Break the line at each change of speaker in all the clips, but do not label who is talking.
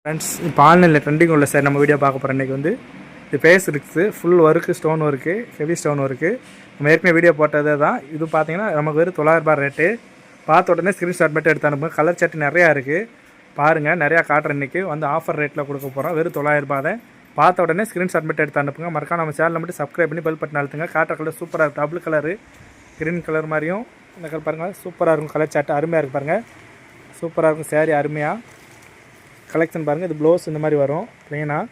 Friends இப்போ ஆன்லைனில் trending உள்ள சார் நம்ம வீடியோ பார்க்க போகிறோம். இன்றைக்கி வந்து இது ஃபேஸ் இருக்குது, full work, stone work, heavy stone work. நம்ம ஏற்கனவே வீடியோ போட்டதே தான். இது பார்த்தீங்கன்னா நமக்கு வெறும் 900 ரூபாய் ரேட்டு. பார்த்த உடனே ஸ்க்ரீன்ஷாட் மட்டும் எடுத்து அனுப்புங்க. கலர் சட்டு நிறையா இருக்குது பாருங்கள், நிறையா காட்டுற இன்றைக்கி வந்து ஆஃபர் ரேட்டில் கொடுக்க போகிறோம். வெறும் 900 ரூபாய் தான். பார்த்த உடனே ஸ்க்ரீன்ஷாட் மட்டும் எடுத்து அனுப்புங்க. மறக்காம நம்ம சேனலில் மட்டும் சப்ஸ்கிரைப் பண்ணி பெல் பட்டன் அழுத்துங்க. காட்டுற கலர் சூப்பராக இருக்குது. டபுள் கலரு, க்ரீன் கலர் மாதிரியும் இந்த கலர் பாருங்கள், சூப்பராக இருக்கும். கலர் சாட்டு அருமையாக இருக்குது பாருங்கள், சூப்பராக இருக்கும். சேரீ அருமையாக கலெக்ஷன் பாருங்கள். இது ப்ளவுஸ் இந்த மாதிரி வரும் ப்ளைனாக,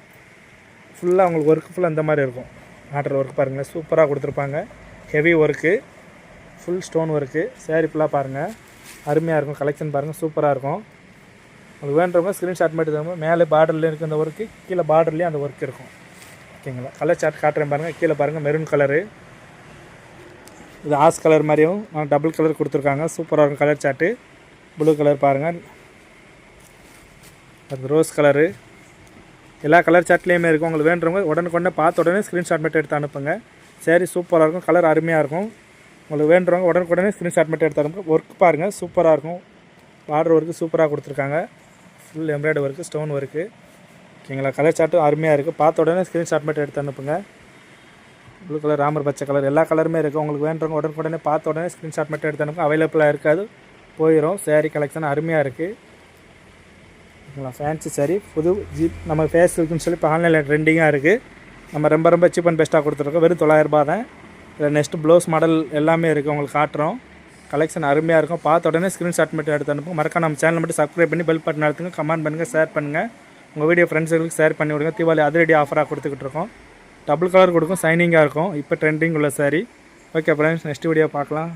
ஃபுல்லாக உங்களுக்கு ஒர்க்கு ஃபுல்லாக இந்த மாதிரி இருக்கும். ஆர்டர் ஒர்க் பாருங்கள், சூப்பராக கொடுத்துருப்பாங்க. Heavy work, full stone work. Sari ஃபுல்லாக பாருங்கள், அருமையாக இருக்கும். கலெக்ஷன் பாருங்கள், சூப்பராக இருக்கும். உங்களுக்கு வேண்டவங்க ஸ்க்ரீன்ஷாட் மட்டும் தரும்போது மேலே பார்டர்லேயும் இருக்குது அந்த ஒர்க்கு, கீழே பார்டர்லேயும் அந்த ஒர்க் இருக்கும். ஓகேங்களா? கலர் சார்ட் காட்டுறேன் பாருங்கள். கீழே பாருங்கள், மெரூன் கலரு, இது ஆஸ் கலர் மாதிரியும் டபுள் கலர் கொடுத்துருக்காங்க. சூப்பராக இருக்கும் கலர் சார்ட்டு. ப்ளூ கலர் பாருங்கள், அது ரோஸ் கலரு, எல்லா கலர் சார்ட்லேயுமே இருக்கும். உங்களுக்கு வேண்டுறவங்க உடனுக்குடனே பார்த்த உடனே ஸ்க்ரீன்ஷாட் மட்டும் எடுத்து அனுப்புங்க. சேரீ சூப்பராக இருக்கும், கலர் அருமையாக இருக்கும். உங்களுக்கு வேண்டுறவங்க உடனுக்குடனே ஸ்க்ரீன்ஷாட் மட்டும் எடுத்து அனுப்புங்க. ஒர்க் பாருங்கள், சூப்பராக இருக்கும். பார்டர் ஒர்க்கு சூப்பராக கொடுத்துருக்காங்க. Full embroidery work, stone work. ஓகேங்களா? கலர் சார்ட்டும் அருமையாக இருக்குது. பார்த்த உடனே ஸ்க்ரீன்ஷாட் மட்டும் எடுத்து அனுப்புங்க. ப்ளூ கலர், ராமர் பச்சை கலர், எல்லா கலருமே இருக்குது. உங்களுக்கு வேண்டுறவங்க உடனுக்குடனே பார்த்த உடனே ஸ்க்ரீன்ஷாட் மட்டும் எடுத்து அனுப்புங்க. அவைலபிளாக இருக்காது, போயிடும். சேரீ கலெக்ஷன் அருமையாக இருக்குது. ஓகேங்களா? ஃபேன்சி சாரி புது ஜீப் நம்ம ஃபேஸ் இருக்குன்னு சொல்லி இப்போ ஆன்லைனில் ட்ரெண்டிங்காக இருக்குது. நம்ம ரொம்ப சீப் அண்ட் பெஸ்ட்டாக கொடுத்துருக்கோம். வெறும் 900 ரூபாய் தான். இதில் நெக்ஸ்ட்டு ப்ளவுஸ் மாடல் எல்லாமே இருக்குது, உங்களுக்கு காட்டுறோம். கலெக்ஷன் அருமையாக இருக்கும். பார்த்த உடனே ஸ்க்ரீன்ஷாட் மட்டும் எடுத்து அனுப்புங்க. மறக்காம நம்ம சேனல் மட்டும் சப்ஸ்கிரைப் பண்ணி பெல் பட்டன் அழுத்துங்க. கமெண்ட் பண்ணுங்கள், ஷேர் பண்ணுங்கள். உங்கள் வீடியோ ஃப்ரெண்ட்ஸுகளுக்கு ஷேர் பண்ணி விடுங்க. தீபாவளி அதிரடி ஆஃபராக கொடுத்துக்கிட்டு இருக்கோம். டபுள் கலர் கொடுக்கும், சைனிங்காக இருக்கும். இப்போ ட்ரெண்டிங் உள்ள sorry. Okay friends, next video பார்க்கலாம்.